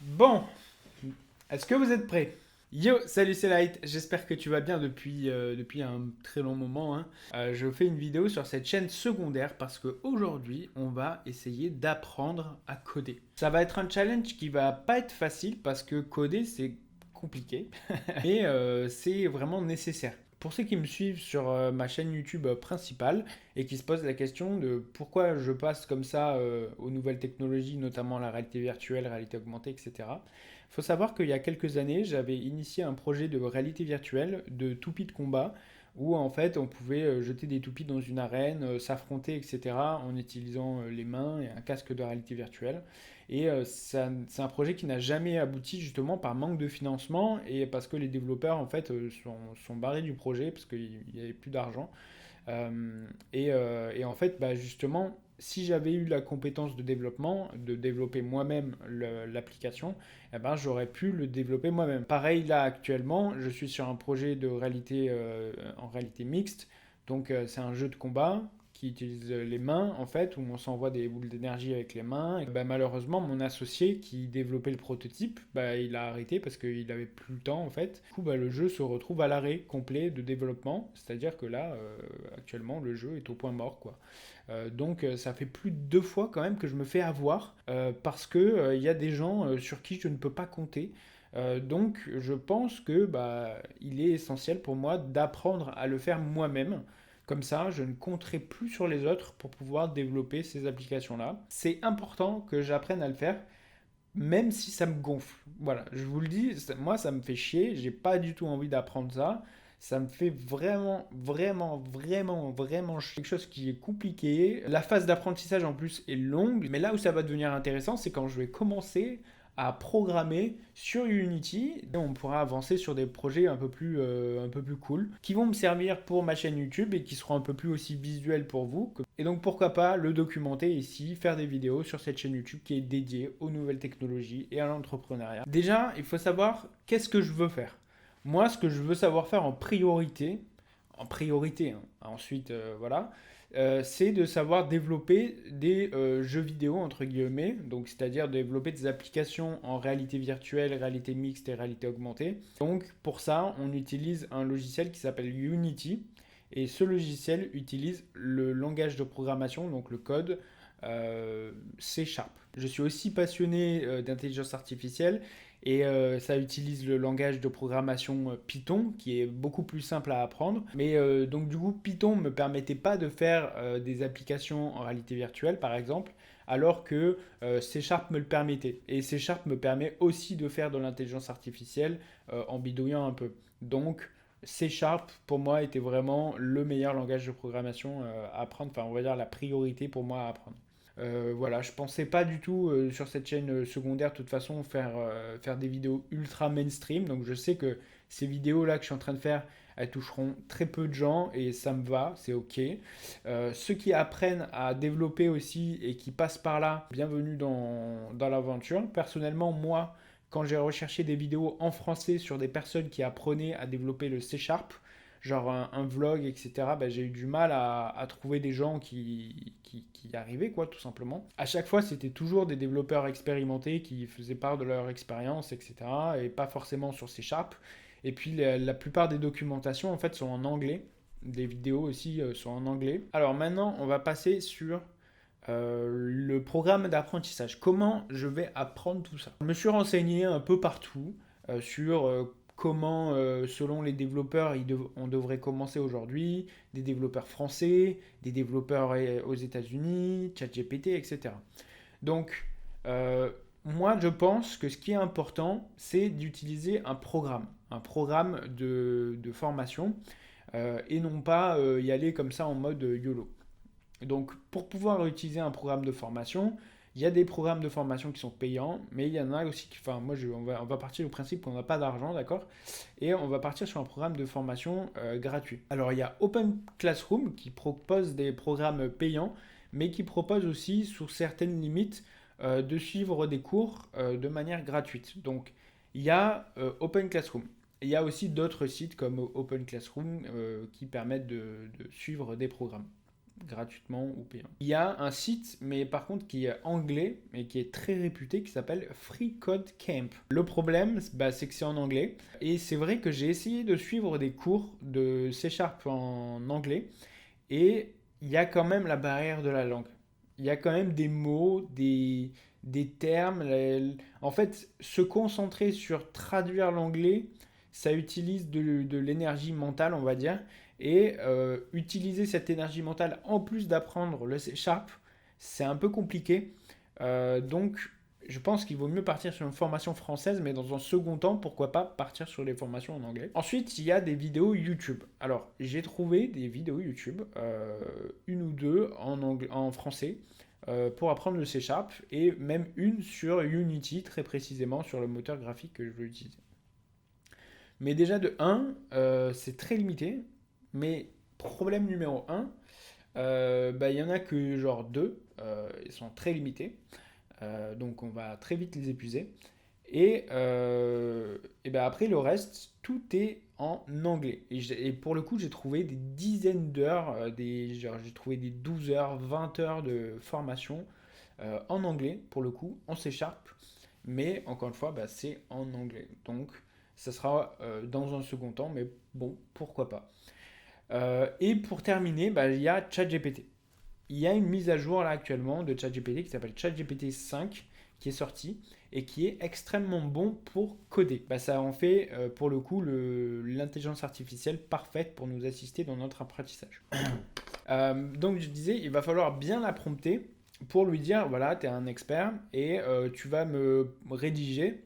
Bon, est-ce que vous êtes prêts? Yo, salut, c'est Light. J'espère que tu vas bien depuis un très long moment, hein. Je fais une vidéo sur cette chaîne secondaire parce qu'aujourd'hui, on va essayer d'apprendre à coder. Ça va être un challenge qui va pas être facile parce que coder, c'est compliqué, mais c'est vraiment nécessaire. Pour ceux qui me suivent sur ma chaîne YouTube principale et qui se posent la question de pourquoi je passe comme ça aux nouvelles technologies, notamment la réalité virtuelle, réalité augmentée, etc. Il faut savoir qu'il y a quelques années, j'avais initié un projet de réalité virtuelle de toupie de combat où en fait on pouvait jeter des toupies dans une arène, s'affronter, etc. en utilisant les mains et un casque de réalité virtuelle. Et c'est un projet qui n'a jamais abouti justement par manque de financement et parce que les développeurs en fait sont barrés du projet parce qu'il n'y avait plus d'argent. Et en fait, bah, justement, si j'avais eu la compétence de développement, de développer moi-même l'application, eh ben, j'aurais pu le développer moi-même. Pareil, là, actuellement, je suis sur un projet de réalité, en réalité mixte. Donc, c'est un jeu de combat qui utilise les mains, en fait, où on s'envoie des boules d'énergie avec les mains. Et bah, malheureusement, mon associé qui développait le prototype, bah, il a arrêté parce qu'il avait plus le temps, en fait. Du coup, bah, le jeu se retrouve à l'arrêt complet de développement. C'est-à-dire que là, actuellement, le jeu est au point mort, quoi. Donc ça fait plus de 2 fois quand même que je me fais avoir parce que il y a des gens sur qui je ne peux pas compter. Donc je pense que bah, il est essentiel pour moi d'apprendre à le faire moi-même. Comme ça, je ne compterai plus sur les autres pour pouvoir développer ces applications-là. C'est important que j'apprenne à le faire, même si ça me gonfle. Voilà, je vous le dis, moi ça me fait chier, j'ai pas du tout envie d'apprendre ça. Ça me fait vraiment, vraiment, vraiment, vraiment chier. Quelque chose qui est compliqué. La phase d'apprentissage en plus est longue, mais là où ça va devenir intéressant, c'est quand je vais commencer à programmer sur Unity. Et on pourra avancer sur des projets un peu plus cool, qui vont me servir pour ma chaîne YouTube et qui seront un peu plus aussi visuels pour vous. Et donc pourquoi pas le documenter ici, faire des vidéos sur cette chaîne YouTube qui est dédiée aux nouvelles technologies et à l'entrepreneuriat. Déjà, il faut savoir qu'est-ce que je veux faire. Moi, ce que je veux savoir faire en priorité, hein, ensuite, voilà, c'est de savoir développer des jeux vidéo, entre guillemets, donc c'est-à-dire développer des applications en réalité virtuelle, réalité mixte et réalité augmentée. Donc pour ça, on utilise un logiciel qui s'appelle Unity, et ce logiciel utilise le langage de programmation, donc le code C Sharp. Je suis aussi passionné d'intelligence artificielle et ça utilise le langage de programmation Python qui est beaucoup plus simple à apprendre. Mais donc du coup, Python ne me permettait pas de faire des applications en réalité virtuelle par exemple, alors que C Sharp me le permettait. Et C Sharp me permet aussi de faire de l'intelligence artificielle en bidouillant un peu. Donc C Sharp, pour moi, était vraiment le meilleur langage de programmation à apprendre, enfin, on va dire la priorité pour moi à apprendre. Voilà, je pensais pas du tout sur cette chaîne secondaire, de toute façon, faire des vidéos ultra mainstream. Donc je sais que ces vidéos-là que je suis en train de faire, elles toucheront très peu de gens et ça me va, c'est ok. Ceux qui apprennent à développer aussi et qui passent par là, bienvenue dans l'aventure. Personnellement, moi, quand j'ai recherché des vidéos en français sur des personnes qui apprenaient à développer le C Sharp, genre un vlog, etc., bah, j'ai eu du mal à trouver des gens qui y arrivaient, quoi, tout simplement. À chaque fois, c'était toujours des développeurs expérimentés qui faisaient part de leur expérience, etc., et pas forcément sur C Sharp. Et puis, la plupart des documentations, en fait, sont en anglais. Les vidéos aussi sont en anglais. Alors maintenant, on va passer sur le programme d'apprentissage. Comment je vais apprendre tout ça? Je me suis renseigné un peu partout sur comment, selon les développeurs, on devrait commencer aujourd'hui, des développeurs français, des développeurs aux États-Unis, ChatGPT, etc. Donc, euh, moi, je pense que ce qui est important, c'est d'utiliser un programme de formation, et non pas y aller comme ça en mode YOLO. Donc, pour pouvoir utiliser un programme de formation, il y a des programmes de formation qui sont payants, mais il y en a aussi qui. Enfin, moi, on va partir du principe qu'on n'a pas d'argent, d'accord? Et on va partir sur un programme de formation gratuit. Alors, il y a Open Classroom qui propose des programmes payants, mais qui propose aussi, sous certaines limites, de suivre des cours de manière gratuite. Donc, il y a Open Classroom. Il y a aussi d'autres sites comme Open Classroom qui permettent de suivre des programmes. gratuitement ou payant. Il y a un site, mais par contre qui est anglais, mais qui est très réputé, qui s'appelle Free Code Camp. Le problème, c'est que c'est en anglais. Et c'est vrai que j'ai essayé de suivre des cours de C# en anglais. Et il y a quand même la barrière de la langue. Il y a quand même des mots, des termes. En fait, se concentrer sur traduire l'anglais, ça utilise de l'énergie mentale, on va dire. Et utiliser cette énergie mentale en plus d'apprendre le C Sharp, c'est un peu compliqué. Donc, je pense qu'il vaut mieux partir sur une formation française, mais dans un second temps, pourquoi pas partir sur les formations en anglais. Ensuite, il y a des vidéos YouTube. Alors, j'ai trouvé des vidéos YouTube, une ou deux en français, pour apprendre le C Sharp, et même une sur Unity, très précisément sur le moteur graphique que je veux utiliser. Mais déjà de 1, c'est très limité, mais problème numéro 1, il y en a que genre 2, ils sont très limités. Donc on va très vite les épuiser. Et ben après le reste, tout est en anglais. Et pour le coup, j'ai trouvé des dizaines d'heures, j'ai trouvé des 12 heures, 20 heures de formation en anglais, pour le coup, en C Sharp. Mais encore une fois, c'est en anglais. Donc ça sera dans un second temps, mais bon, pourquoi pas. Et pour terminer, il y a ChatGPT. Il y a une mise à jour là actuellement de ChatGPT qui s'appelle ChatGPT 5 qui est sorti et qui est extrêmement bon pour coder. Ça en fait pour le coup l'intelligence artificielle parfaite pour nous assister dans notre apprentissage. Donc je disais, il va falloir bien la prompter pour lui dire, voilà, tu es un expert et tu vas me rédiger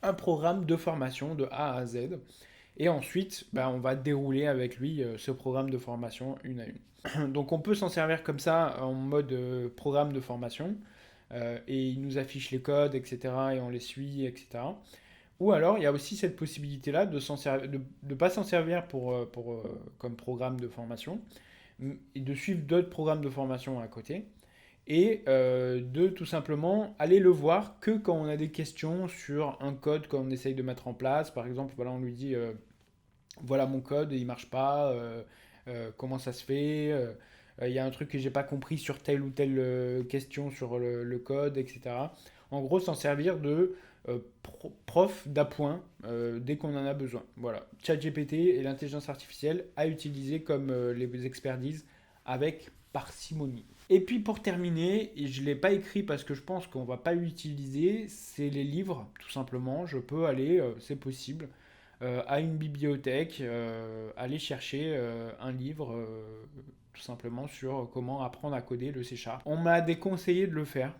un programme de formation de A à Z. Et ensuite, on va dérouler avec lui ce programme de formation une à une. Donc on peut s'en servir comme ça en mode programme de formation. Et il nous affiche les codes, etc. Et on les suit, etc. Ou alors il y a aussi cette possibilité-là de ne pas s'en servir comme programme de formation et de suivre d'autres programmes de formation à côté et de tout simplement aller le voir que quand on a des questions sur un code qu'on essaye de mettre en place. Par exemple, voilà, on lui dit voilà mon code, il marche pas, comment ça se fait, il y a un truc que j'ai pas compris sur telle ou telle question sur le code, etc. En gros, s'en servir de prof d'appoint dès qu'on en a besoin. Voilà, ChatGPT et l'intelligence artificielle à utiliser comme les experts disent avec parcimonie. Et puis pour terminer, et je ne l'ai pas écrit parce que je pense qu'on ne va pas l'utiliser, c'est les livres, tout simplement. Je peux aller, c'est possible, à une bibliothèque, aller chercher un livre tout simplement sur comment apprendre à coder le C Sharp. On m'a déconseillé de le faire.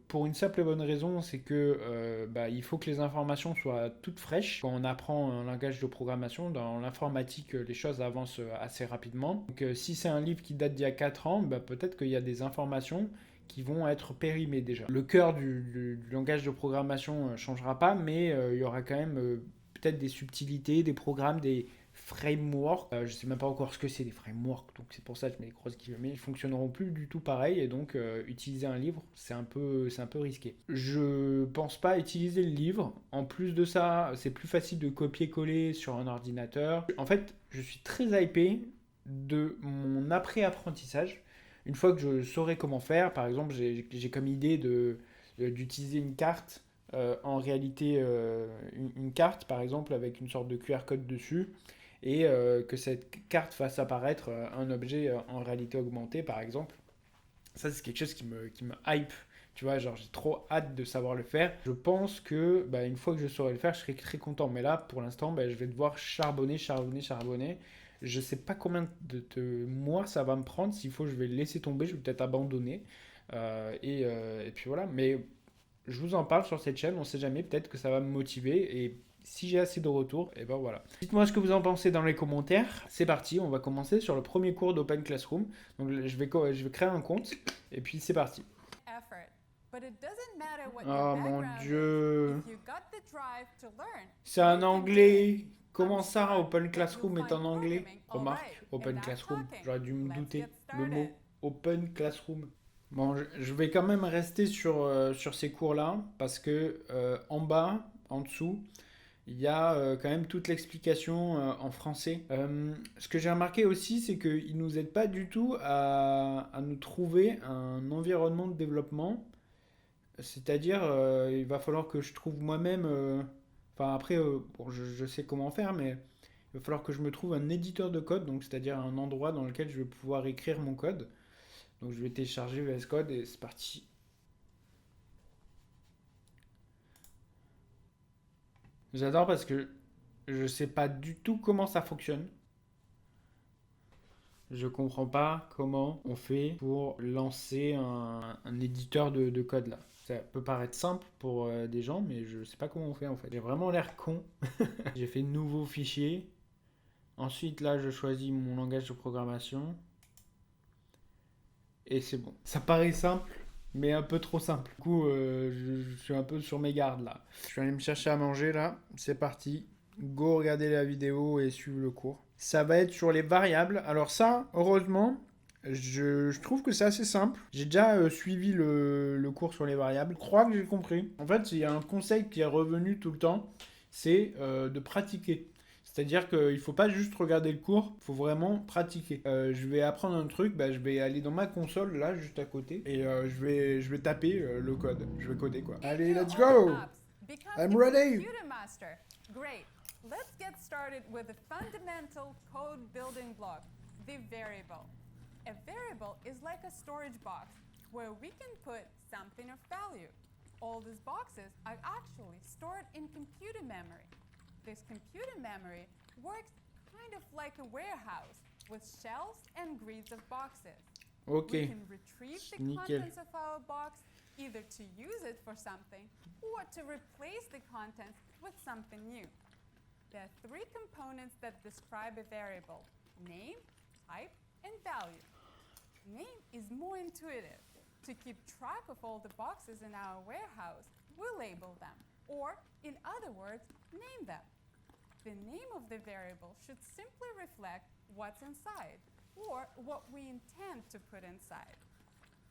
Pour une simple et bonne raison, c'est que il faut que les informations soient toutes fraîches. Quand on apprend un langage de programmation, dans l'informatique, les choses avancent assez rapidement. Donc si c'est un livre qui date d'il y a 4 ans, peut-être qu'il y a des informations qui vont être périmées déjà. Le cœur du langage de programmation ne changera pas, mais il y aura quand même peut-être des subtilités, des programmes, des frameworks. Je ne sais même pas encore ce que c'est des frameworks, donc c'est pour ça que je mets des grosses guillemets. Ils ne fonctionneront plus du tout pareil, et donc utiliser un livre, c'est un peu risqué. Je pense pas utiliser le livre. En plus de ça, c'est plus facile de copier-coller sur un ordinateur. En fait, je suis très hypé de mon après-apprentissage. Une fois que je saurai comment faire, par exemple, j'ai comme idée d'utiliser une carte en réalité une carte par exemple avec une sorte de QR code dessus et que cette carte fasse apparaître un objet en réalité augmentée par exemple. Ça c'est quelque chose qui me hype, tu vois, genre j'ai trop hâte de savoir le faire. Je pense que une fois que je saurai le faire, je serai très content. Mais là pour l'instant je vais devoir charbonner. Je sais pas combien de mois ça va me prendre. S'il faut je vais laisser tomber, je vais peut-être abandonner. Et puis voilà, mais je vous en parle sur cette chaîne, on sait jamais, peut-être que ça va me motiver et si j'ai assez de retours, et ben voilà. Dites-moi ce que vous en pensez dans les commentaires. C'est parti, on va commencer sur le premier cours d'Open Classroom. Donc je vais créer un compte et puis c'est parti. Oh mon dieu. C'est un anglais. Comment ça, Open Classroom est en anglais? Remarque, Open Classroom, j'aurais dû me douter. Le mot Open Classroom. Bon, je vais quand même rester sur ces cours-là parce que en bas, en dessous, il y a quand même toute l'explication en français. Ce que j'ai remarqué aussi, c'est qu'ils ne nous aident pas du tout à nous trouver un environnement de développement. C'est-à-dire, il va falloir que je trouve moi-même... Enfin, après, bon, je sais comment faire, mais il va falloir que je me trouve un éditeur de code, donc c'est-à-dire un endroit dans lequel je vais pouvoir écrire mon code. Donc je vais télécharger VS Code et c'est parti. J'adore parce que je sais pas du tout comment ça fonctionne. Je comprends pas comment on fait pour lancer un éditeur de code là. Ça peut paraître simple pour des gens, mais je sais pas comment on fait en fait. J'ai vraiment l'air con. J'ai fait nouveau fichier. Ensuite là, je choisis mon langage de programmation. Et c'est bon. Ça paraît simple, mais un peu trop simple. Du coup, je suis un peu sur mes gardes là. Je suis allé me chercher à manger là. C'est parti. Go regarder la vidéo et suivre le cours. Ça va être sur les variables. Alors ça, heureusement, je trouve que c'est assez simple. J'ai déjà suivi le cours sur les variables. Je crois que j'ai compris. En fait, il y a un conseil qui est revenu tout le temps, c'est de pratiquer. C'est-à-dire qu'il ne faut pas juste regarder le cours, il faut vraiment pratiquer. Je vais apprendre un truc, bah, je vais aller dans ma console, là, juste à côté, et je vais taper le code. Je vais coder, quoi. Allez, let's go! I'm ready! Great. Let's get started with the fundamental code building block, the variable. A variable is like a storage box where we can put something of value. All these boxes are actually stored in computer memory. This computer memory works kind of like a warehouse with shelves and grids of boxes. Ok. We can retrieve the contents of our box either to use it for something or to replace the contents with something new. There are three components that describe a variable: name, type, and value. Name is more intuitive. To keep track of all the boxes in our warehouse, we label them, or in other words, name them. The name of the variable should simply reflect what's inside, or what we intend to put inside.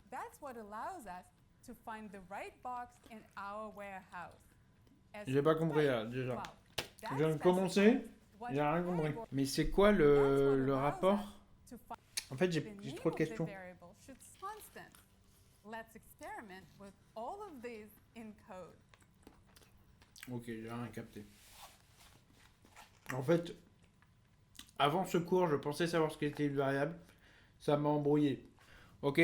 That's what allows us to find the right box in our warehouse. J'ai pas compris là, déjà. Je viens de commencer, j'ai rien compris. Mais c'est quoi le rapport? En fait, j'ai trop de questions. Let's experiment with all of these in code. Ok, j'ai rien capté. En fait, avant ce cours, je pensais savoir ce qu'était une variable. Ça m'a embrouillé. Ok,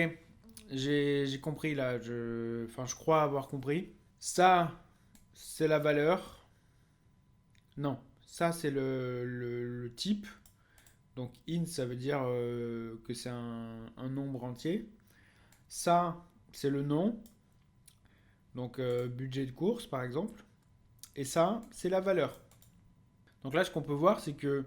j'ai compris là. Enfin, je crois avoir compris. Ça, c'est la valeur. Non, ça, c'est le type. Donc, int, ça veut dire que c'est un nombre entier. Ça, c'est le nom. Donc, budget de course, par exemple. Et ça, c'est la valeur. Donc là, ce qu'on peut voir, c'est que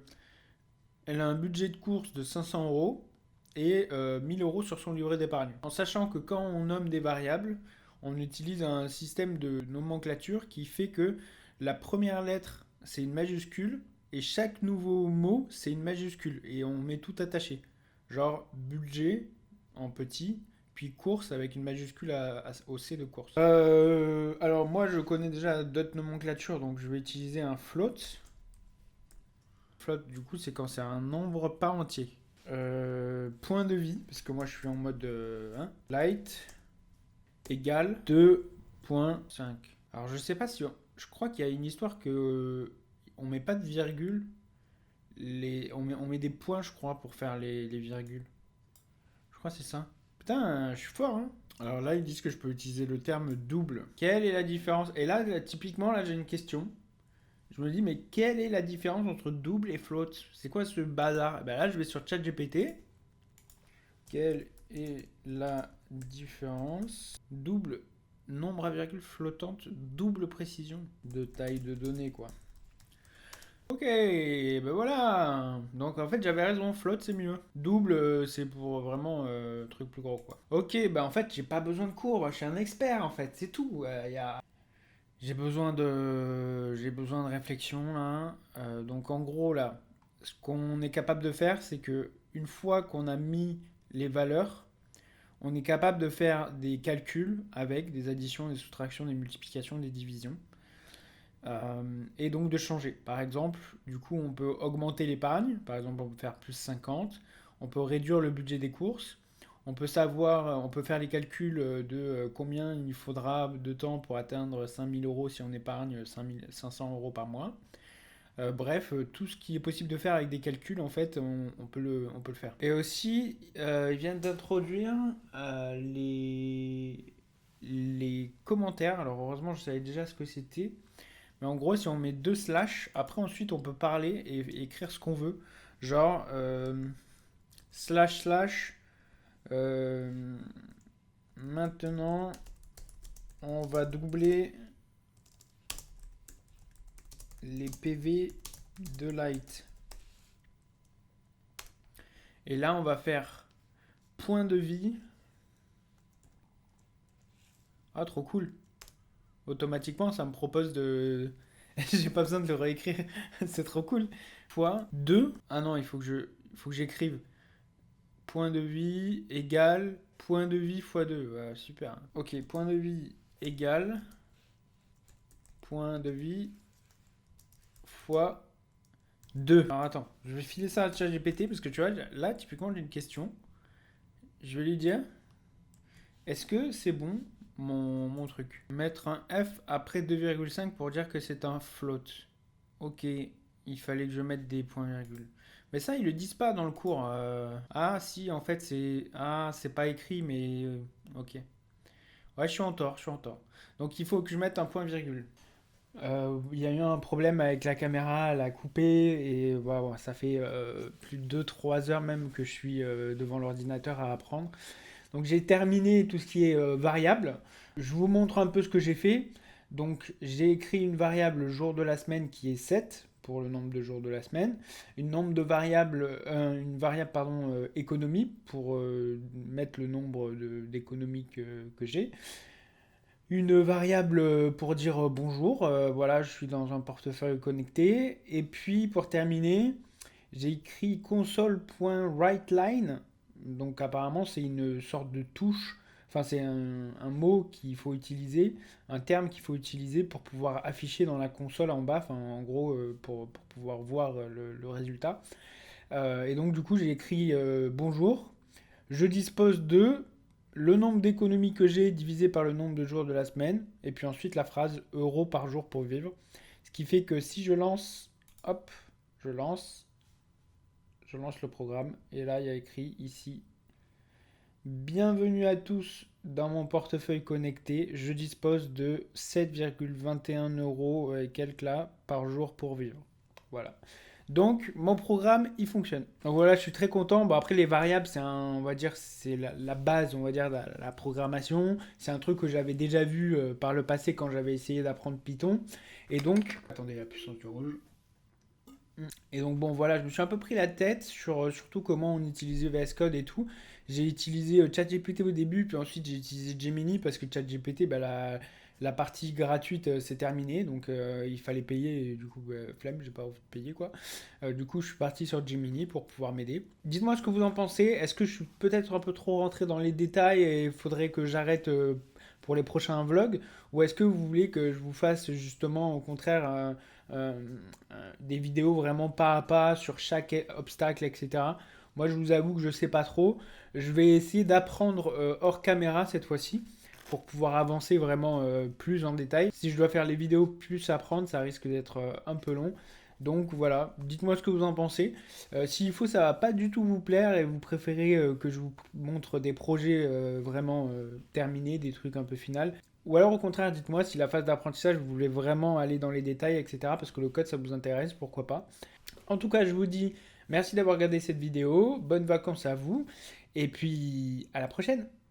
elle a un budget de course de 500 euros et 1000 euros sur son livret d'épargne. En sachant que quand on nomme des variables, on utilise un système de nomenclature qui fait que la première lettre, c'est une majuscule et chaque nouveau mot, c'est une majuscule. Et on met tout attaché. Genre budget en petit, puis course avec une majuscule au C de course. Alors moi, je connais déjà d'autres nomenclatures, donc je vais utiliser un float. Float, du coup, c'est quand c'est un nombre pas entier. Point de vie, parce que moi je suis en mode light, égale 2.5. Alors je sais pas si... Je crois qu'il y a une histoire que on met pas de virgule. On met des points, je crois, pour faire les virgules. Je crois que c'est ça. Putain, je suis fort, hein. Alors là, ils disent que je peux utiliser le terme double. Quelle est la différence? Et là, typiquement, là, j'ai une question. Je me dis, mais quelle est la différence entre double et float? C'est quoi ce bazar? Ben là, je vais sur ChatGPT. Quelle est la différence? Double, nombre à virgule flottante, double précision de taille de données, quoi. Ok, ben voilà. Donc en fait j'avais raison, float c'est mieux. Double c'est pour vraiment truc plus gros quoi. Ok, ben en fait j'ai pas besoin de cours, je suis un expert en fait, c'est tout. J'ai besoin de réflexion là. Donc en gros là, ce qu'on est capable de faire, c'est que une fois qu'on a mis les valeurs, on est capable de faire des calculs avec des additions, des soustractions, des multiplications, des divisions. Et donc de changer. Par exemple, du coup, on peut augmenter l'épargne. Par exemple, on peut faire plus 50. On peut réduire le budget des courses. On peut savoir, on peut faire les calculs de combien il faudra de temps pour atteindre 5000 euros si on épargne 500 euros par mois. Bref, tout ce qui est possible de faire avec des calculs, en fait, on peut le faire. Et aussi, ils viennent d'introduire les commentaires. Alors heureusement, je savais déjà ce que c'était. Mais en gros, si on met deux slash, après ensuite on peut parler et écrire ce qu'on veut. Genre slash slash. euh, Maintenant, on va doubler les PV de light. Et là, on va faire point de vie. Ah, trop cool. Automatiquement, ça me propose de... J'ai pas besoin de le réécrire. C'est trop cool. Fois 2. Ah non, il faut que j'écrive point de vie égale point de vie fois 2. Ouais, super. Ok, point de vie égale point de vie fois 2. Alors attends, je vais filer ça à ChatGPT parce que tu vois, là, typiquement, j'ai une question. Je vais lui dire, est-ce que c'est bon mon truc? Mettre un F après 2,5 pour dire que c'est un float. Ok, il fallait que je mette des points virgules. Mais ça, ils le disent pas dans le cours. Ah, si, en fait, c'est. Ah, c'est pas écrit, mais. Ok. Ouais, je suis en tort, je suis en tort. Donc, il faut que je mette un point virgule. Il y a eu un problème avec la caméra, elle a coupé, et voilà, ça fait plus de 2-3 heures même que je suis devant l'ordinateur à apprendre. Donc j'ai terminé tout ce qui est variable. Je vous montre un peu ce que j'ai fait. Donc j'ai écrit une variable jour de la semaine qui est 7 pour le nombre de jours de la semaine, une variable pardon, économie pour mettre le nombre d'économies que j'ai, une variable pour dire bonjour, voilà, je suis dans un portefeuille connecté, et puis pour terminer, j'ai écrit console.writeLine. Donc apparemment c'est une sorte de touche, enfin c'est un mot qu'il faut utiliser, un terme qu'il faut utiliser pour pouvoir afficher dans la console en bas, enfin en gros pour pouvoir voir le résultat. Et donc du coup j'ai écrit bonjour, je dispose de le nombre d'économies que j'ai divisé par le nombre de jours de la semaine, et puis ensuite la phrase euros par jour pour vivre. Ce qui fait que si je lance, hop, je lance, je lance le programme et là il y a écrit ici bienvenue à tous dans mon portefeuille connecté, je dispose de 7,21 euros et quelques là par jour pour vivre. Voilà. Donc mon programme il fonctionne. Donc voilà, je suis très content. Bon après les variables c'est on va dire c'est la base, on va dire la programmation. C'est un truc que j'avais déjà vu par le passé quand j'avais essayé d'apprendre Python. Et donc attendez la puissance du rouge. Et donc bon voilà, je me suis un peu pris la tête sur surtout comment on utilisait VS Code et tout. J'ai utilisé ChatGPT au début, puis ensuite j'ai utilisé Gemini parce que ChatGPT, bah, la partie gratuite c'est terminé, donc il fallait payer, et du coup flemme, j'ai pas envie de payer quoi. Du coup je suis parti sur Gemini pour pouvoir m'aider. Dites-moi ce que vous en pensez, est-ce que je suis peut-être un peu trop rentré dans les détails et il faudrait que j'arrête pour les prochains vlogs, ou est-ce que vous voulez que je vous fasse justement au contraire euh, des vidéos vraiment pas à pas sur chaque obstacle, etc. Moi, je vous avoue que je sais pas trop. Je vais essayer d'apprendre hors caméra cette fois-ci pour pouvoir avancer vraiment plus en détail. Si je dois faire les vidéos plus apprendre, ça risque d'être un peu long. Donc voilà, dites-moi ce que vous en pensez. S'il faut, ça va pas du tout vous plaire et vous préférez que je vous montre des projets vraiment terminés, des trucs un peu finals. Ou alors au contraire, dites-moi si la phase d'apprentissage, vous voulez vraiment aller dans les détails, etc. Parce que le code, ça vous intéresse, pourquoi pas. En tout cas, je vous dis merci d'avoir regardé cette vidéo, bonnes vacances à vous, et puis à la prochaine.